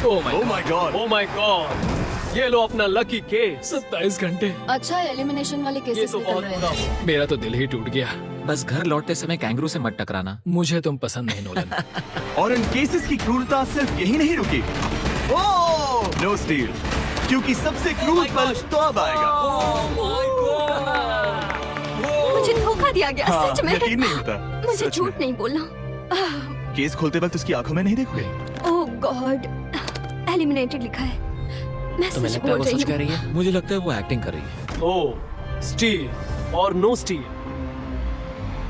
ओह Oh my God. Oh my God, ये लो अपना लकी केस। 27 घंटे, अच्छा एलिमिनेशन वाले ये केसेस तो निकल बहुत रहे बुरा हैं। हुआ। मेरा तो दिल ही टूट गया। बस घर लौटते समय कैंगरू से मत टकराना। मुझे तुम पसंद नहीं नोलन। और इन केसेस की क्रूरता सिर्फ यही नहीं रुकी। ओह नो स्टील, क्योंकि सबसे क्रूर पल तो अब आएगा। मुझे धोखा दिया गया, हाँ, सच में। यकीन नहीं होता। मुझे सच झूठ में। नहीं बोलना। केस खोलते वक्त उसकी आंखों में नहीं देखोगे। ओह गॉड, एलिमिनेटेड लिखा है। मैं तुम्हें सच लगता है बोल वो रही सच कह हूँ। रही है? मुझे लगता है वो एक्टिंग कर रही है। ओह स्टील और नो स्टील।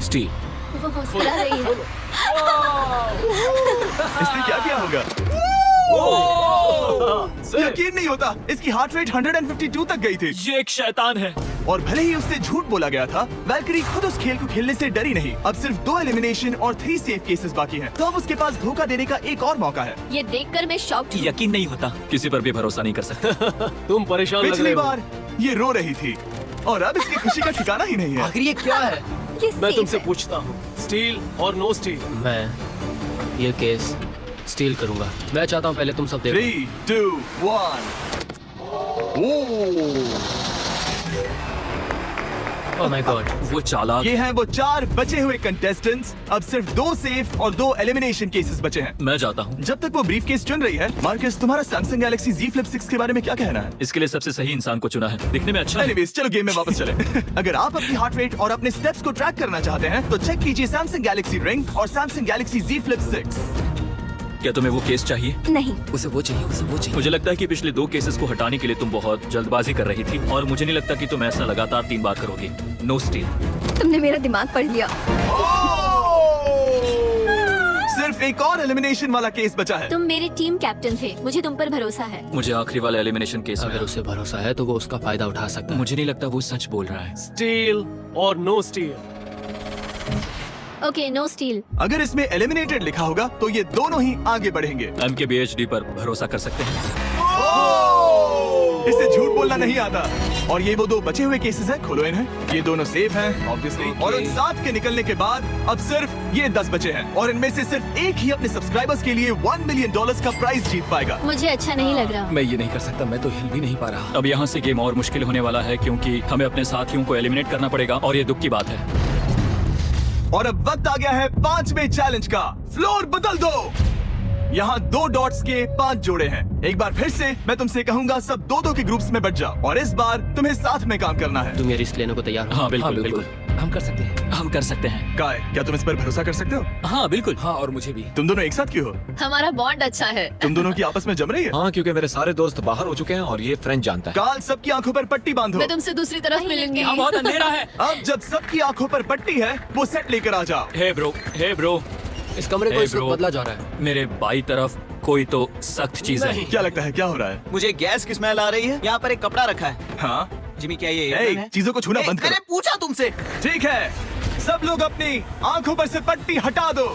स्टीव, वो मुस्कुरा रही है। इसने क्या किया होगा? यकीन नहीं होता, इसकी हार्ट रेट 152 तक गई थी। ये एक शैतान है। और भले ही उससे झूठ बोला गया था, वैल्करी खुद उस खेल को खेलने से डरी नहीं। अब सिर्फ 2 एलिमिनेशन और 3 सेफ केसेस बाकी हैं। तो अब उसके पास धोखा देने का एक और मौका है। ये देखकर मैं शॉक्ड हूँ। यकीन नहीं होता, किसी पर भी भरोसा नहीं कर सकते। तुम परेशान लग पिछली रहे हो। बार ये रो रही थी और अब इसकी खुशी का ठिकाना ही नहीं है। आखिर ये क्या है? ये मैं safe तुमसे है। पूछता हूँ, स्टील और नो स्टील। मैं ये केस स्टील करूंगा। मैं चाहता हूँ पहले तुम सब देखो। 3, 2, 1। ओह माय गॉड, वो चालाक। ये हैं वो 4 बचे हुए कंटेस्टेंट्स। अब सिर्फ 2 सेफ और 2 एलिमिनेशन केसेस बचे हैं। मैं जाता हूँ। जब तक वो ब्रीफ केस चुन रही है, मार्कस तुम्हारा सैमसंग गैलेक्सी Z Flip 6 के बारे में क्या कहना है? इसके लिए सबसे सही इंसान को चुना है, दिखने में अच्छा है। एनीवेज, चलो गेम में वापस चले। अगर आप अपनी हार्ट रेट और अपने स्टेप्स को ट्रैक करना चाहते हैं, तो चेक कीजिए सैमसंग गैलेक्सी रिंग और सैमसंग गैलेक्सी Z Flip 6। क्या तुम्हें वो केस चाहिए? नहीं, उसे वो चाहिए। मुझे लगता है कि पिछले 2 केसेस को हटाने के लिए तुम बहुत जल्दबाजी कर रही थी और मुझे नहीं लगता कि तुम ऐसा लगातार 3 बार करोगी। No steal. तुमने मेरा दिमाग पढ़ लिया। सिर्फ एक और एलिमिनेशन वाला केस बचा है। तुम मेरे टीम कैप्टन थे, मुझे तुम पर भरोसा है। मुझे आखिरी वाला एलिमिनेशन केस में अगर उसे भरोसा है तो वो उसका फायदा उठा सकता है। मुझे नहीं लगता वो सच बोल रहा है। स्टील और no steal. Okay, no steal. अगर इसमें एलिमिनेटेड लिखा होगा, तो ये दोनों ही आगे बढ़ेंगे। MKBHD पर भरोसा कर सकते हैं। इसे झूठ बोलना नहीं आता। और ये वो 2 बचे हुए केसेस हैं, खोलो इन्हें। ये दोनों सेफ हैं, ऑब्वियसली। और उन 7 के निकलने के बाद अब सिर्फ ये 10 बचे हैं। और इनमें से सिर्फ एक ही अपने सब्सक्राइबर्स के लिए $1 मिलियन का प्राइज जीत पाएगा। मुझे अच्छा नहीं लग रहा। मैं ये नहीं कर सकता, मैं तो हिल भी नहीं पा रहा। अब यहाँ से गेम और मुश्किल होने वाला है क्योंकि हमें अपने साथियों को एलिमिनेट करना पड़ेगा और ये दुख की बात है। और अब वक्त आ गया है 5वें चैलेंज का। फ्लोर बदल दो। यहाँ 2 डॉट्स के 5 जोड़े हैं। एक बार फिर से मैं तुमसे कहूंगा, सब 2-2 के ग्रुप्स में बट जाओ और इस बार तुम्हें साथ में काम करना है। तुम ये रिस्क लेने को तैयार हो? हाँ बिल्कुल बिल्कुल, हम कर सकते हैं। हम कर सकते हैं। काय, क्या तुम इस पर भरोसा कर सकते हो? हाँ बिल्कुल। हाँ, और मुझे भी। तुम दोनों एक साथ क्यों हो? हमारा बॉन्ड अच्छा है। तुम दोनों की आपस में जम रही है? हाँ, क्योंकि मेरे सारे दोस्त बाहर हो चुके हैं और ये फ्रेंड जानता है। काल, सबकी आंखों पर पट्टी बांधो। मैं तुमसे दूसरी तरफ मिलूंगी। यहाँ बहुत अंधेरा है। अब जब सबकी आंखों पर पट्टी है, वो सेट लेकर आ जाओ। हे ब्रो, इस कमरे को Hey, इस वक्त bro. बदला जा रहा है। मेरे बाई तरफ कोई तो सख्त चीज है। क्या लगता है क्या हो रहा है? मुझे गैस की स्मेल आ रही है। यहाँ पर एक कपड़ा रखा है। हाँ, जिमी, क्या ये ए, apron है? चीजों को छूना बंद मैंने करो। पूछा तुमसे। ठीक है, सब लोग अपनी आंखों पर से पट्टी हटा दो।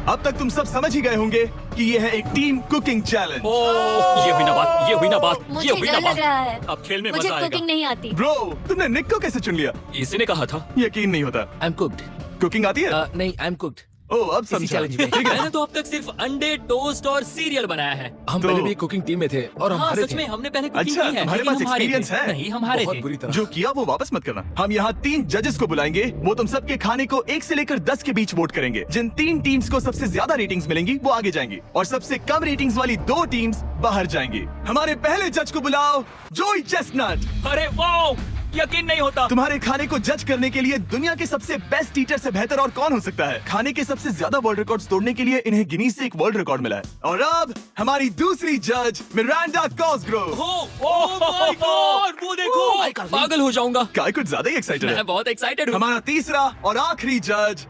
अब तक तुम सब समझ ही गए होंगे कि ये है एक टीम कुकिंग चैलेंज। ये हुई ना बात, ये हुई ना बात, मुझे ये हुई ना डर लग बात। रहा है। अब खेल में मुझे मजा कुकिंग आएगा। नहीं आती। ब्रो, तुमने निक को कैसे चुन लिया? इसी ने कहा था। यकीन नहीं होता। I am cooked. कुकिंग आती है? नहीं, आई एम कुक्ड। ओह, अब समझा। चैलेंज में। ठीक है। मैंने तो अब तक सिर्फ अंडे, टोस्ट और सीरियल बनाया है। हम तो- पहले भी कुकिंग टीम में थे और हम हाँ हारे सच थे। में, हमने पहले कुकिंग अच्छा, की है। तुम्हारे लेकिन पास हम हारे experience थे। है? नहीं, हम हारे बहुत थे। बुरी तरह। जो किया वो वापस मत करना। हम यहाँ 3 जजेस को बुलाएंगे। वो तुम सबके खाने को 1 से लेकर 10 के बीच वोट करेंगे। जिन 3 टीम्स को सबसे ज्यादा रेटिंग्स मिलेंगी, वो आगे जाएंगी और सबसे कम रेटिंग्स वाली 2 टीम्स बाहर जाएंगी। हमारे पहले जज को बुलाओ, जोई चेस्टनट। अरे वाओ, यकीन नहीं होता। तुम्हारे खाने को जज करने के लिए दुनिया के सबसे बेस्ट टीचर से बेहतर और कौन हो सकता है? खाने के सबसे ज्यादा वर्ल्ड रिकॉर्ड्स तोड़ने के लिए इन्हें गिनीज से एक वर्ल्ड रिकॉर्ड मिला है। और अब हमारी दूसरी जज मिरांडा कॉसग्रोव। ओह माय गॉड, वो देखो, पागल हो जाऊंगा। काय कुछ ज्यादा ही एक्साइटेड है। मैं बहुत एक्साइटेड हूँ। हमारा तीसरा और आखिरी जज,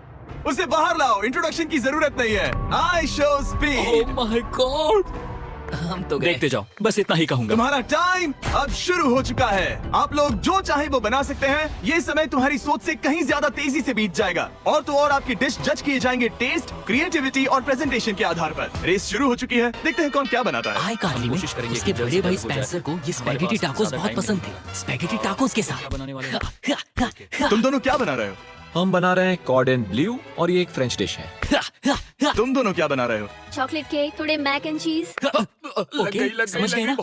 उसे बाहर लाओ। इंट्रोडक्शन की जरूरत नहीं है। I show speed. Oh my God, हम तो देखते जाओ, बस इतना ही कहूंगा। तुम्हारा टाइम अब शुरू हो चुका है। आप लोग जो चाहे वो बना सकते हैं। ये समय तुम्हारी सोच से कहीं ज्यादा तेजी से बीत जाएगा। और तो और आपकी डिश जज किए जाएंगे टेस्ट, क्रिएटिविटी और प्रेजेंटेशन के आधार पर। रेस शुरू हो चुकी है, देखते हैं कौन क्या बनाता है। आई कार्ली में कोशिश करेंगे उसके कि बड़े भाई जल्द से जल्द हो स्पेंसर को जाए। ये स्पैगेटी हमारे पास टाकोस ज्यादा बहुत टाइम पसंद नहीं थे। स्पैगेटी टाकोस के साथ बनाने वाले तुम दोनों क्या बना रहे हो? हम बना रहे हैं कॉर्डन ब्लू और ये एक फ्रेंच डिश है। तुम दोनों क्या बना रहे हो? चॉकलेट केक, थोड़े मैक एंड चीज। ओके समझ गए ना?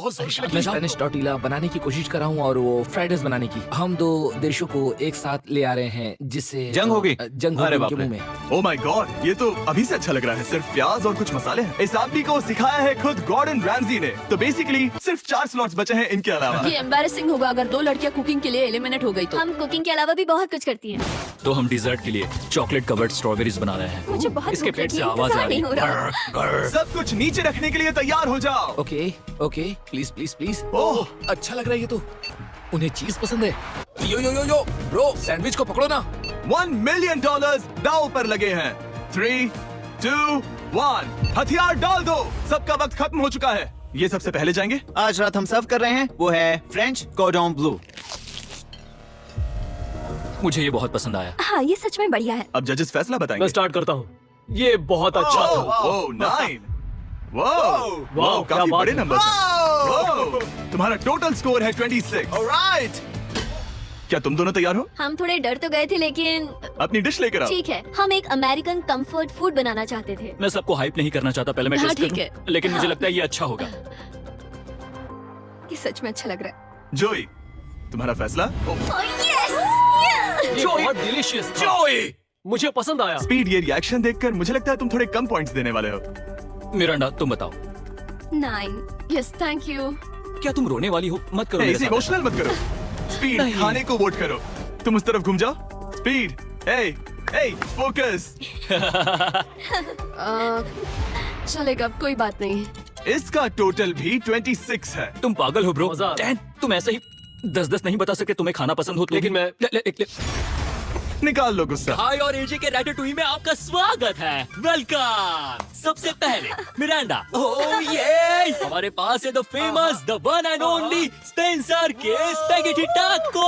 मैं स्पेनिश टॉर्टिला बनाने की कोशिश कर रहा हूँ और वो फ्राइड राइस बनाने की। हम दो देशों को एक साथ ले आ रहे हैं जिससे जंग होगी? जंग अरे होगी बाप उनके रे। मुंह में। ओ माय गॉड, ये तो अभी से अच्छा लग रहा है। सिर्फ प्याज और कुछ मसाले हैं। इस आदमी को सिखाया है खुद गॉर्डन रैमजी ने। तो बेसिकली सिर्फ 4 स्लॉट्स बचे हैं इनके अलावा। ये एम्बैरेसिंग होगा अगर 2 लड़कियां कुकिंग के लिए एलिमिनेट हो गई तो। हम कुकिंग के अलावा भी बहुत कुछ करती हैं। तो हम डिजर्ट के लिए चॉकलेट कवर्ड स्ट्रॉबेरीज बना रहे हैं। मुझे बहुत इसके भूख पेट लगी से है, आवाज आ इंतजार रही नहीं हो रहा। है। सब कुछ नीचे रखने के लिए तैयार हो जाओ। Okay okay please please please. Oh, अच्छा लग रहा है ये तो। उन्हें चीज पसंद है। यो यो यो यो ब्रो, सैंडविच को पकड़ो ना। $1 मिलियन दांव पर लगे हैं। 3, 2, 1 हथियार डाल दो। सबका वक्त खत्म हो चुका है। ये सबसे पहले जाएंगे। आज रात हम सर्व कर रहे हैं वो है फ्रेंच कॉर्डन ब्लू। मुझे ये बहुत पसंद आया। हाँ, ये सच में बढ़िया है। अब जजेस फैसला मैं बताएंगे। स्टार्ट करता हूँ। ये बहुत अच्छा था। ओह 9। वाह, वाह, क्या काफी बात बड़े है। नंबर हैं। तुम्हारा टोटल स्कोर है 26। ऑलराइट, क्या तुम दोनों तैयार हो? हम थोड़े डर तो गए थे लेकिन अपनी डिश लेकर आओ। ठीक है। हम एक अमेरिकन कंफर्ट फूड बनाना चाहते थे। मैं सबको हाइप नहीं करना चाहता, पहले मैं हाँ, टेस्ट ठीक करूं, लेकिन मुझे लगता है ये अच्छा होगा। ये सच में अच्छा लग रहा है। जोई, तुम्हारा फैसला। ये बहुत डिलीशियस था। मुझे पसंद आया। स्पीड, ये रिएक्शन देखकर मुझे लगता है तुम थोड़े कम पॉइंट्स देने वाले हो। मिरांडा तुम बताओ, 9। Yes thank you. क्या तुम रोने वाली हो? मत करो मेरे ऐसे साथ इमोशनल मत करो। स्पीड, खाने को वोट करो। तुम उस तरफ घूम जाओ। स्पीड, ए फोकस। चलेगा, कोई बात नहीं। इसका टोटल भी 26 है। तुम पागल हो ब्रो। मजा आ रहा है। 10, तुम ऐसे ही 10 नहीं बता सकते तुम्हें खाना पसंद हो तो लेकिन भी- मैं- ले, निकाल लो गुस्सा। हाय और एजे के रैटाटूई में आपका स्वागत है। वेलकम। सबसे पहले मिरांडा। ओह ये हमारे पास है the famous, the one and only Spencer के स्पैगेटी टाको।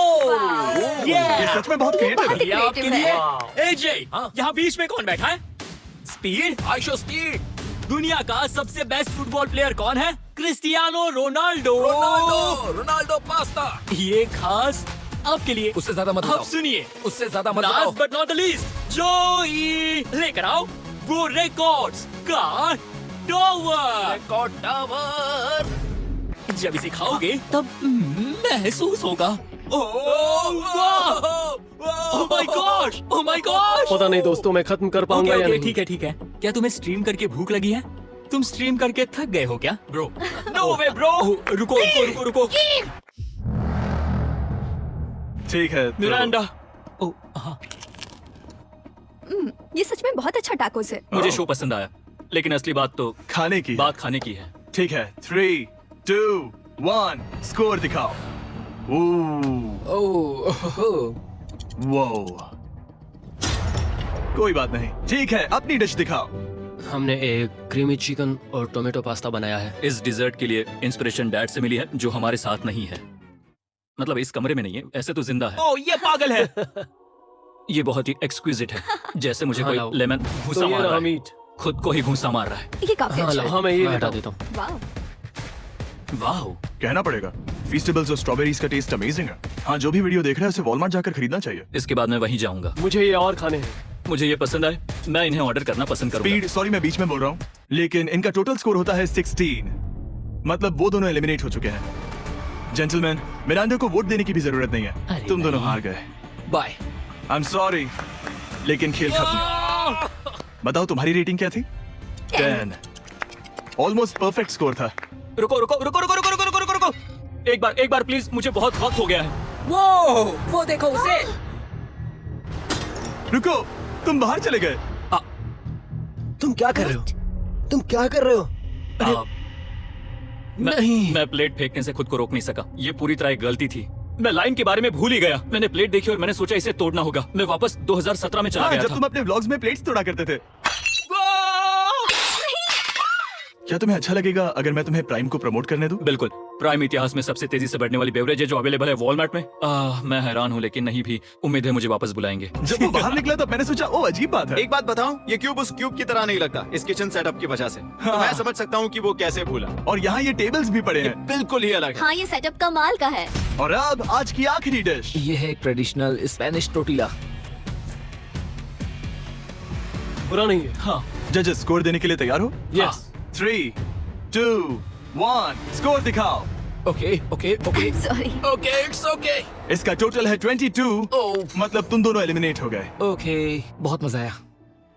ये सच में बहुत क्रिएटिव है। ये आपके creative लिए। है। एजे, यहाँ बीच में कौन बैठा है? स्पीड। ISEER speed. दुनिया का सबसे बेस्ट फुटबॉल प्लेयर कौन है? Cristiano Ronaldo. Ronaldo pasta. ये खास आपके लिए। उससे ज्यादा मत अब बताओ। सुनिए, उससे ज्यादा मत बताओ। Last but not the least, जोई लेकर आओ वो रिकॉर्ड्स का टॉवर। Record tower. जब इसे खाओगे तब महसूस होगा। Oh my God, oh my God. पता नहीं दोस्तों, मैं खत्म कर पाऊंगा या नहीं। ठीक है ठीक है। क्या तुम्हें स्ट्रीम करके भूख लगी है? तुम स्ट्रीम करके थक गए हो क्या ब्रो? No way bro. रुको रुको रुको रुको। ठीक है तो- मिरांडा। ओह हाँ, ये सच में बहुत अच्छा टाकोस है। मुझे शो पसंद आया, लेकिन असली बात तो खाने की बात खाने की है। ठीक है। 3, 2, 1 स्कोर दिखाओ। वो कोई बात नहीं। ठीक है, अपनी डिश दिखाओ। हमने एक क्रीमी चिकन और टोमेटो पास्ता बनाया है। इस डिजर्ट के लिए इंस्पिरेशन डैड से मिली है, जो हमारे साथ नहीं है। मतलब इस कमरे में नहीं है, ऐसे तो जिंदा है। ओह ये पागल है। ये बहुत ही एक्सक्विजिट है, जैसे मुझे हाँ, कोई लाओ। लेमन घूसा तो ये मार रहा रहा है। मीट। खुद को ही घूसा मार रहा है। ये काफी हाँ अच्छा लाओ, है। हाँ मैं ये मैं हटा हटा देता हूँ। वाह। वाह, कहना पड़ेगा, फीस्टेबल्स और स्ट्रॉबेरीज का टेस्ट अमेजिंग है। हाँ, जो भी वीडियो देख रहा है उसे वॉलमार्ट जाकर खरीदना चाहिए। इसके बाद मैं वहीं जाऊंगा। मुझे ये और खाने हैं। मुझे ये पसंद आए, मैं इन्हें ऑर्डर करना पसंद करूंगा। स्पीड, सॉरी मैं बीच में बोल रहा हूँ, लेकिन इनका टोटल स्कोर होता है 16। मतलब वो दोनों एलिमिनेट हो चुके हैं। जेंटलमैन, मिरांडा को वोट देने की भी जरूरत नहीं है। अरे तुम दोनों नहीं। हार गए। बाय। आई एम सॉरी, लेकिन खेल खत्म। बताओ तुम्हारी रेटिंग क्या थी? 10। ऑलमोस्ट परफेक्ट स्कोर था। रुको रुको रुको रुको रुको रुको रुको रुको, एक बार प्लीज, मुझे बहुत वक्त हो गया है। वो देखो उसे। रुको, तुम बाहर चले गए। तुम क्या कर रहे हो? तुम क्या कर रहे हो? मैं प्लेट फेंकने से खुद को रोक नहीं सका। ये पूरी तरह एक गलती थी। मैं लाइन के बारे में भूल ही गया। मैंने प्लेट देखी और मैंने सोचा इसे तोड़ना होगा। मैं वापस 2017 में चला हाँ, गया जब था। तुम अपने व्लॉग्स में प्लेट्स तोड़ा करते थे। क्या तुम्हें अच्छा लगेगा अगर मैं तुम्हें प्राइम को प्रमोट करने दूं? बिल्कुल। प्राइम इतिहास में सबसे तेजी से बढ़ने वाली बेवरेज है जो अवेलेबल है वॉलमार्ट में। मैं हैरान हूँ, लेकिन नहीं भी उम्मीद है मुझे वापस बुलाएंगे। जब वो बाहर निकला तब मैंने सोचा ओ अजीब बात है। एक बात बताऊं, ये क्यूब उस क्यूब की तरह नहीं लगता इस किचन सेटअप की वजह से। तो मैं समझ सकता हूँ कि वो कैसे भूला। और यहाँ ये टेबल्स भी पड़े हैं। बिल्कुल ही अलग है। हाँ, ये सेटअप कमाल का है। और अब आज की आखिरी डिश। ये है एक ट्रेडिशनल स्पेनिश टोटीला। बुरा नहीं है। हाँ, जजेस स्कोर देने के लिए तैयार हो? यस। 3, 2, 1 स्कोर दिखाओ। Okay okay okay sorry. Okay it's okay इसका टोटल है 22। ओह मतलब तुम दोनों एलिमिनेट हो गए। ओके, बहुत मजा आया।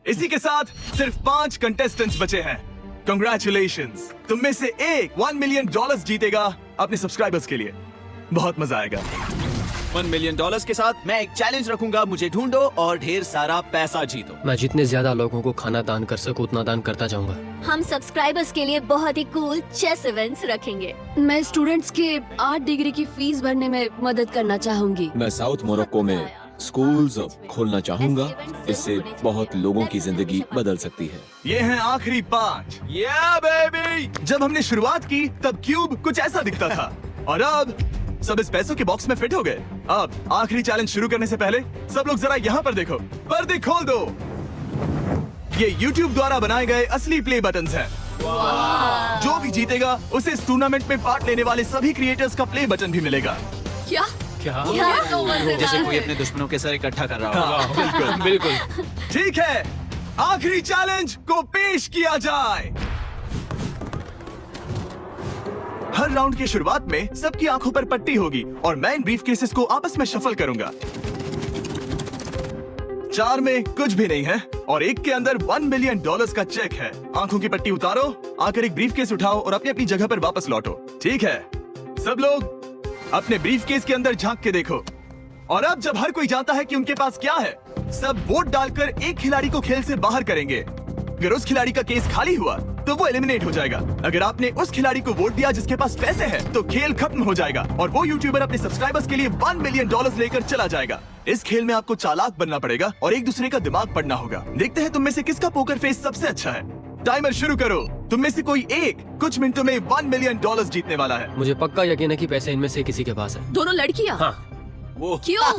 इसी के साथ सिर्फ 5 कंटेस्टेंट्स बचे हैं। कंग्रेचुलेशंस, तुम में से एक $1 मिलियन जीतेगा अपने सब्सक्राइबर्स के लिए। बहुत मजा आएगा। $1 मिलियन के साथ मैं एक चैलेंज रखूंगा, मुझे ढूंढो और ढेर सारा पैसा जीतो। मैं जितने ज्यादा लोगों को खाना दान कर सकूं उतना दान करता जाऊंगा। हम सब्सक्राइबर्स के लिए बहुत ही कूल चेस इवेंट्स रखेंगे। मैं स्टूडेंट्स के 8 डिग्री की फीस भरने में मदद करना चाहूंगी। मैं साउथ मोरक्को में स्कूल्स खोलना चाहूंगा। इससे बहुत लोगों की जिंदगी बदल सकती है। ये हैं आखिरी 5। या बेबी। जब हमने शुरुआत की तब क्यूब कुछ ऐसा दिखता था और अब सब इस पैसों के बॉक्स में फिट हो गए। अब आखिरी चैलेंज शुरू करने से पहले सब लोग जरा यहाँ पर देखो। पर्दे खोल दो। ये YouTube द्वारा बनाए गए असली प्ले बटन्स हैं। जो भी जीतेगा उसे इस टूर्नामेंट में पार्ट लेने वाले सभी क्रिएटर्स का प्ले बटन भी मिलेगा। क्या? क्या? ये तो मजेदार जैसे कोई है। अपने दुश्मनों के सर इकट्ठा कर रहा हो। बिल्कुल। बिल्कुल। ठीक है, आखिरी चैलेंज को पेश किया जाए। हर राउंड की शुरुआत में सबकी आंखों पर पट्टी होगी और मैं इन ब्रीफ केसेस को आपस में शफल करूंगा। 4 में कुछ भी नहीं है और एक के अंदर $1 मिलियन का चेक है। आंखों की पट्टी उतारो, आकर एक ब्रीफ केस उठाओ और अपनी अपनी जगह पर वापस लौटो। ठीक है, सब लोग अपने ब्रीफ केस के अंदर झांक के देखो। और अब जब हर कोई जानता है कि उनके पास क्या है, सब वोट डालकर एक खिलाड़ी को खेल से बाहर करेंगे। अगर उस खिलाड़ी का केस खाली हुआ तो वो एलिमिनेट हो जाएगा। अगर आपने उस खिलाड़ी को वोट दिया जिसके पास पैसे हैं, तो खेल खत्म हो जाएगा और वो यूट्यूबर अपने सब्सक्राइबर्स के लिए $1 मिलियन लेकर चला जाएगा। इस खेल में आपको चालाक बनना पड़ेगा और एक दूसरे का दिमाग पढ़ना होगा। देखते हैं तुम में से किसका पोकर फेस सबसे अच्छा है। टाइमर शुरू करो। तुम में से कोई एक कुछ मिनटों में $1 मिलियन जीतने वाला है। मुझे पक्का यकीन है कि पैसे इनमें से किसी के पास है। दोनों लड़कियाँ? हाँ, वो क्यों?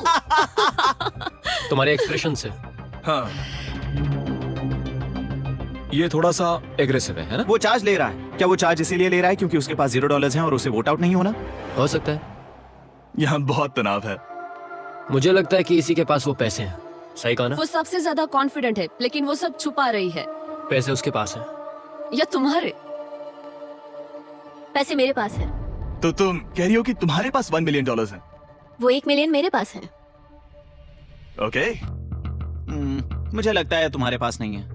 तुम्हारे एक्सप्रेशन से। हाँ, ये थोड़ा सा एग्रेसिव है ना? वो चार्ज ले रहा है। क्या वो चार्ज इसीलिए ले रहा है क्योंकि उसके पास $0 हैं और उसे वोट आउट नहीं होना? हो सकता है। यहाँ बहुत तनाव है। मुझे लगता है कि इसी के पास वो पैसे हैं। सही कहा ना? वो सबसे ज्यादा कॉन्फिडेंट है, लेकिन वो सब छुपा रही है। पैसे उसके पास हैं। या तुम्हारे? पैसे मेरे पास है। तो तुम कह रही हो कि तुम्हारे पास $1 मिलियन है? वो 1 मिलियन मेरे पास है। ओके। मुझे लगता है तुम्हारे पास नहीं है।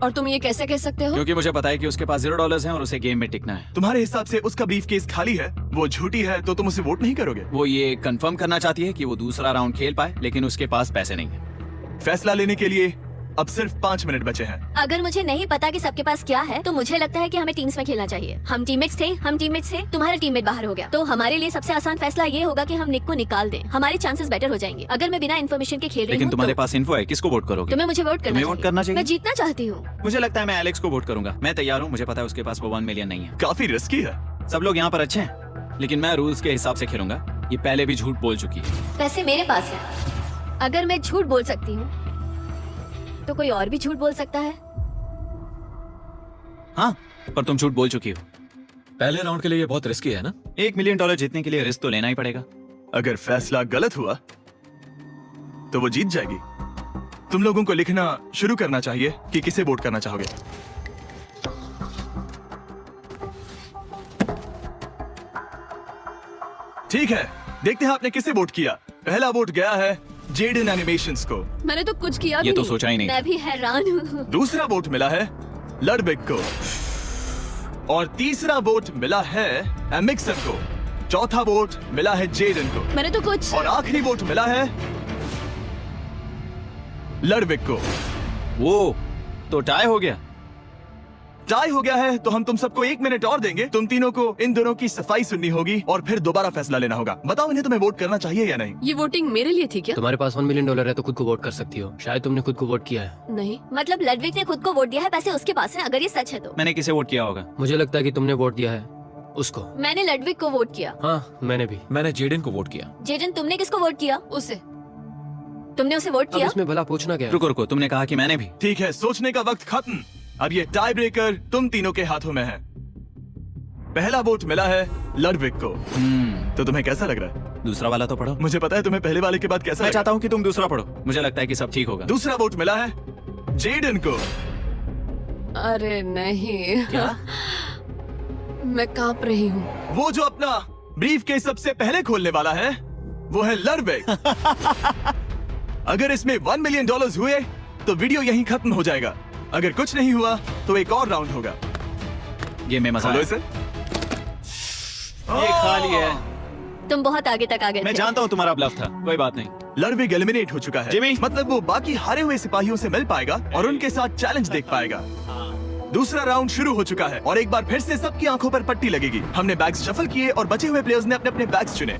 और तुम ये कैसे कह सकते हो? क्योंकि मुझे पता है कि उसके पास $0 हैं और उसे गेम में टिकना है। तुम्हारे हिसाब से उसका ब्रीफ केस खाली है, वो झूठी है, तो तुम उसे वोट नहीं करोगे? वो ये कंफर्म करना चाहती है कि वो दूसरा राउंड खेल पाए, लेकिन उसके पास पैसे नहीं है। फैसला लेने के लिए अब सिर्फ 5 मिनट बचे हैं। अगर मुझे नहीं पता कि सबके पास क्या है, तो मुझे लगता है कि हमें टीम्स में खेलना चाहिए। हम टीममेट्स थे, तुम्हारा टीममेट बाहर हो गया, तो हमारे लिए सबसे आसान फैसला ये होगा कि हम निक को निकाल दें। हमारे चांसेस बेटर हो जाएंगे। अगर मैं बिना इन्फॉर्मेशन के खेल रही लेकिन हूँ, तुम्हारे तो पास इन्फो है, किसको वोट करोगे? तुम्हें मुझे वोट तुम्हें वोट करना चाहिए। मैं जीतना चाहती हूँ। मुझे लगता है मैं एलेक्स को वोट करूंगा। मैं तैयार हूँ। मुझे पता है उसके पास वो $1 मिलियन नहीं है। काफी रिस्की है। सब लोग यहाँ पर अच्छे हैं, लेकिन मैं रूल्स के हिसाब से खेलूंगा। ये पहले भी झूठ बोल चुकी है। पैसे मेरे पास है। अगर मैं झूठ बोल सकती हूँ, तो कोई और भी झूठ बोल सकता है। हाँ, पर तुम झूठ बोल चुकी हो। पहले राउंड के लिए ये बहुत रिस्की है ना? $1 मिलियन जीतने के लिए रिस्क तो लेना ही पड़ेगा। अगर फैसला गलत हुआ तो वो जीत जाएगी। तुम लोगों को लिखना शुरू करना चाहिए कि किसे वोट करना चाहोगे। ठीक है, देखते हैं आपने किसे वोट किया। पहला वोट गया है जेडन एनिमेशंस को। मैंने तो कुछ किया भी ये तो नहीं। सोचा ही नहीं। मैं भी हैरान हूँ। दूसरा वोट मिला है लडबिक को और तीसरा वोट मिला है एमिक्सन को। चौथा वोट मिला है जेडन को मैंने तो कुछ। और आखिरी वोट मिला है लडबिक को। वो तो टाई हो गया। टाई हो गया है तो हम तुम सबको 1 मिनट और देंगे। तुम तीनों को इन दोनों की सफाई सुननी होगी और फिर दोबारा फैसला लेना होगा। बताओ इन्हें तुम्हें वोट करना चाहिए या नहीं। ये वोटिंग मेरे लिए थी क्या? तुम्हारे पास $1 मिलियन है तो खुद को वोट कर सकती हो। शायद तुमने खुद को वोट किया है। नहीं। मतलब लडविक ने खुद को वोट दिया है, पैसे उसके पास हैं, अगर ये सच है तो। मैंने किसे वोट किया होगा? मुझे लगता है कि तुमने वोट दिया है उसको। मैंने लडविक को वोट किया। हाँ, मैंने भी। मैंने जेडन को वोट किया। जेडन, तुमने किसको वोट किया? उसे। तुमने उसे वोट अब किया? इसमें भला पूछना क्या है? रुको रुको, तुमने कहा कि मैंने भी। ठीक है, सोचने का वक्त खत्म। अब ये टाई ब्रेकर तुम तीनों के हाथों में है। पहला वोट मिला है लडविक को। तो तुम्हें कैसा लग रहा है? दूसरा वाला तो पढ़ो। मुझे पता है तुम्हें पहले वाले के बाद कैसा मैं लगा। चाहता हूँ कि तुम दूसरा पढ़ो, मुझे लगता है कि सब ठीक होगा। दूसरा वोट मिला है जेडन को। अरे नहीं। मैं कांप रही हूँ। वो जो अपना ब्रीफ केस सबसे पहले खोलने वाला है वो है लडविक। अगर इसमें $1 मिलियन हुए तो वीडियो यहीं खत्म हो जाएगा। अगर कुछ नहीं हुआ तो एक और राउंड होगा। गेम में मजा खोलो आया। इसे। ये खाली है। तुम बहुत आगे तक आ गए मैं थे। जानता हूँ तुम्हारा ब्लफ था, कोई बात नहीं। लडविक एलिमिनेट हो चुका है। जिमी। मतलब वो बाकी हारे हुए सिपाहियों से मिल पाएगा और उनके साथ चैलेंज देख पाएगा। दूसरा राउंड शुरू हो चुका है और एक बार फिर से सबकी आंखों पर पट्टी लगेगी। हमने बैग्स शफल किए और बचे हुए प्लेयर्स ने अपने अपने बैग्स चुने।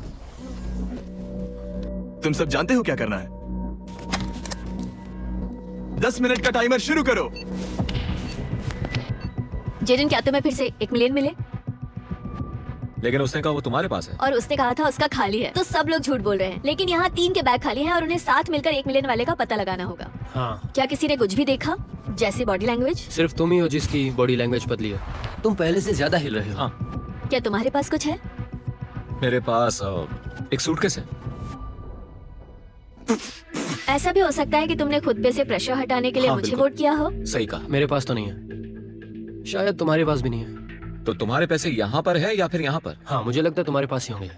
तुम सब जानते हो क्या करना है। 10 मिनट का टाइमर शुरू करो। जेडन, क्या तुम्हें फिर से 1 मिलियन मिले? लेकिन उसने कहा वो तुम्हारे पास है। और उसने कहा था उसका खाली है। तो सब लोग झूठ बोल रहे हैं, लेकिन यहाँ 3 के बैग खाली हैं और उन्हें साथ मिलकर 1 मिलियन वाले का पता लगाना होगा। हाँ। क्या किसी ने कुछ भी देखा, जैसे बॉडी लैंग्वेज? सिर्फ तुम ही हो जिसकी बॉडी लैंग्वेज बदली है। तुम पहले से ज्यादा हिल रहे हो। हाँ। क्या तुम्हारे पास कुछ है? मेरे पास एक सूटकेस है। ऐसा भी हो सकता है कि तुमने खुद पे से प्रेशर हटाने के लिए हाँ, मुझे बिल्कुल। वोट किया हो। सही कहा। मेरे पास तो नहीं है। शायद तुम्हारे पास भी नहीं है। तो तुम्हारे पैसे यहाँ पर है या फिर यहाँ पर? हाँ, मुझे लगता है तुम्हारे पास ही होंगे।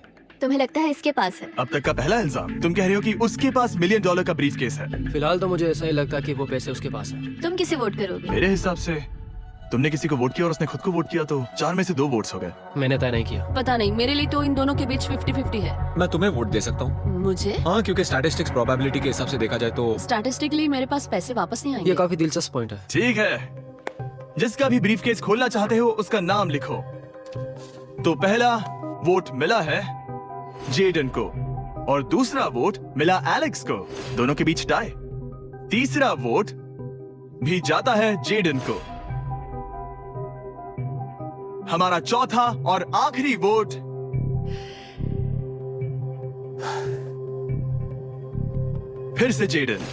तुम्हें लगता है इसके पास है? अब तक का पहला इल्जाम। तुम कह रहे हो कि उसके पास $1 मिलियन का ब्रीफ केस है। फिलहाल तो मुझे ऐसा ही लगता है कि वो पैसे उसके पास है। तुम किसे वोट करोगे? मेरे हिसाब से तुमने किसी को वोट किया और उसने खुद को वोट किया तो 4 में से 2 वोट्स हो गए। मैंने तय नहीं किया। पता नहीं, मेरे लिए तो इन दोनों के बीच 50-50 है। मैं तुम्हें वोट दे सकता हूँ। मुझे? हाँ, क्योंकि स्टैटिस्टिक्स प्रोबेबिलिटी के हिसाब से देखा जाए तो स्टैटिस्टिकली मेरे पास पैसे वापस नहीं आएंगे। ये काफी दिलचस्प पॉइंट है। ठीक है, जिसका भी ब्रीफ केस खोलना चाहते हो उसका नाम लिखो। तो पहला वोट मिला है जेडन को और दूसरा वोट मिला एलेक्स को। दोनों के बीच टाई। तीसरा वोट भी जाता है जेडन को। हमारा चौथा और आखिरी वोट फिर से जेडन।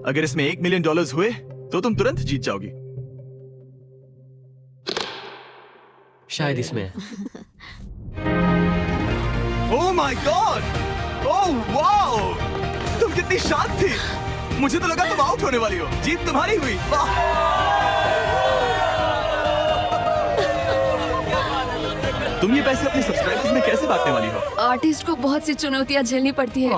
अगर इसमें $1 मिलियन हुए तो तुम तुरंत जीत जाओगी। शायद इसमें है। Oh my God! Oh wow! तुम कितनी शांत थी। मुझे तो लगा तुम आउट होने वाली हो। जीत तुम्हारी हुई। वाह! तुम ये पैसे अपने सब्सक्राइबर्स में कैसे बांटने वाली हो? आर्टिस्ट को बहुत सी चुनौतियाँ झेलनी पड़ती है।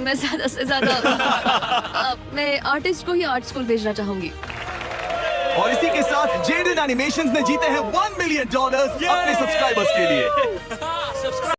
मैं ज्यादा से ज्यादा मैं आर्टिस्ट को ही आर्ट स्कूल भेजना चाहूंगी। और इसी के साथ जेडन एनिमेशंस ने जीते हैं $1 मिलियन अपने सब्सक्राइबर्स के लिए।